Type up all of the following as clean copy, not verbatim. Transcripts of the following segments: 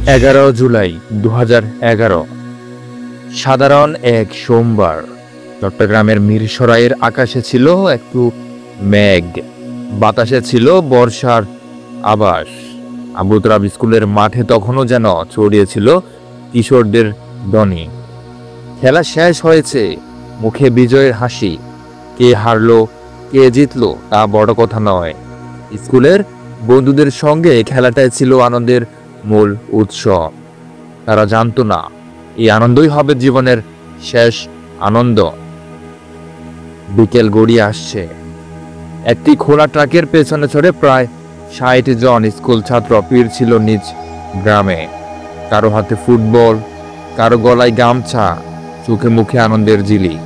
11 জুলাই 2011 সাধারণ এক সোমবার চট্টগ্রামের মিরসরাইয়ের আকাশে ছিল একটু মেঘ, বাতাসে ছিল বর্ষার আভাস। আবু তুরাব স্কুলের মাঠে তখনও যেন ছড়িয়েছিল কিশোরদের ধ্বনি। খেলা শেষ হয়েছে, মুখে বিজয়ের হাসি। কে হারলো কে জিতলো তা বড় কথা নয়, স্কুলের বন্ধুদের সঙ্গে খেলাটাই ছিল আনন্দের মূল উৎস। তারা জানতো না এই আনন্দই হবে জীবনের শেষ আনন্দ। বিকেল গড়িয়ে আসছে, একটি খোলা ট্রাকের পেছনে চড়ে প্রায় ৬০ জন স্কুল ছাত্র ফিরছিল নিজ গ্রামে। কারো হাতে ফুটবল, কারো গলায় গামছা, চোখে মুখে আনন্দের ঝিলিক।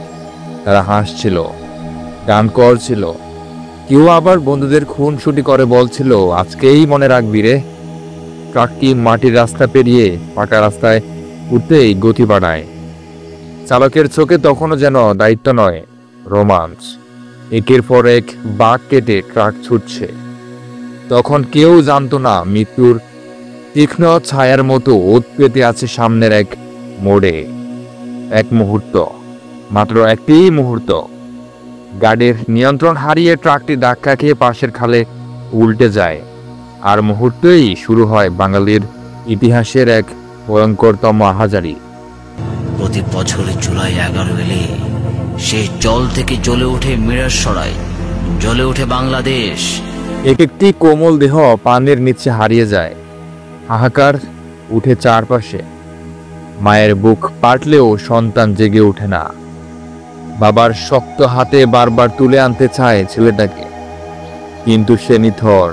তারা হাসছিল, গান করছিল, কেউ আবার বন্ধুদের খুনসুটি করে বলছিল, আজকেই মনে রাখবি রে। ট্রাকটি মাটির রাস্তা পেরিয়ে পাকা রাস্তায় উঠতেই গতি বাড়ায়। চালকের চোখে তখনও যেন দায়িত্ব নয়, রোমাঞ্চ। একের পর এক বাঁক কেটে ট্রাক ছুটছে। তখন কেউ জানতো না মৃত্যুর তীক্ষ্ণ ছায়ার মতো ওত পেতে আছে সামনের এক মোড়ে। এক মুহূর্ত, মাত্র একটি মুহূর্ত। গাড়ির নিয়ন্ত্রণ হারিয়ে ট্রাকটি ধাক্কা খেয়ে পাশের খালে উল্টে যায়। আর মুহূর্তেই শুরু হয় বাঙালির ইতিহাসের এক ভয়ঙ্করতম আহাজারি। প্রতি বছরে জুলাই 11 এলে সেই জল থেকে জ্বলে ওঠে মিরসরাই, জ্বলে ওঠে বাংলাদেশ। এক একটি কোমল দেহ পানির নিচে হারিয়ে যায়। হাহাকার উঠে চারপাশে। মায়ের বুক পাটলেও সন্তান জেগে ওঠে না। বাবার শক্ত হাতে বারবার তুলে আনতে চায় ছেলেটাকে, কিন্তু সে নিথর,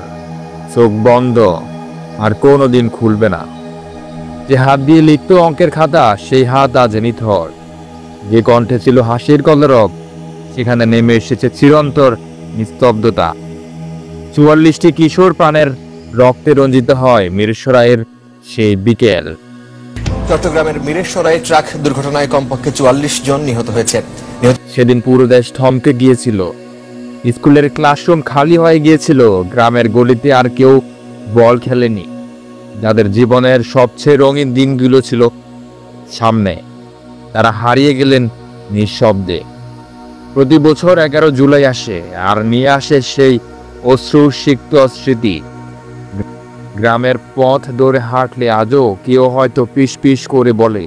চোখ বন্ধ, আর কোনোদিন খুলবে না। যে হাত দিয়ে লিখত অঙ্কের খাতা, সেই হাত আজ নিথর। যে কণ্ঠে ছিল হাসির কলরব, সেখানে নেমে এসেছে চিরন্তর নিস্তব্ধতা। ৪৪টি কিশোর প্রাণের রক্তে রঞ্জিত হয় মিরসরাইয়ের সেই বিকেল। চট্টগ্রামের মিরসরাই ট্রাক দুর্ঘটনায় কমপক্ষে ৪৪ জন নিহত হয়েছে। সেদিন পুরো দেশ থমকে গিয়েছিল। স্কুলের ক্লাসরুম খালি হয়ে গিয়েছিল। গ্রামের গলিতে আর কেউ বল খেলেনি। যাদের জীবনের সবচেয়ে রঙিন দিনগুলো ছিল সামনে, তারা হারিয়ে গেলেন নিঃশব্দে। প্রতি বছর 11 জুলাই আসে, আর নিয়ে আসে সেই অশ্রুসিক্ত স্মৃতি। গ্রামের পথ ধরে হাঁটলে আজও কেউ হয়তো পিস পিস করে বলে,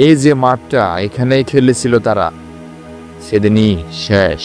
এই যে মাঠটা, এখানেই খেলেছিল তারা। সেদিনই শেষ।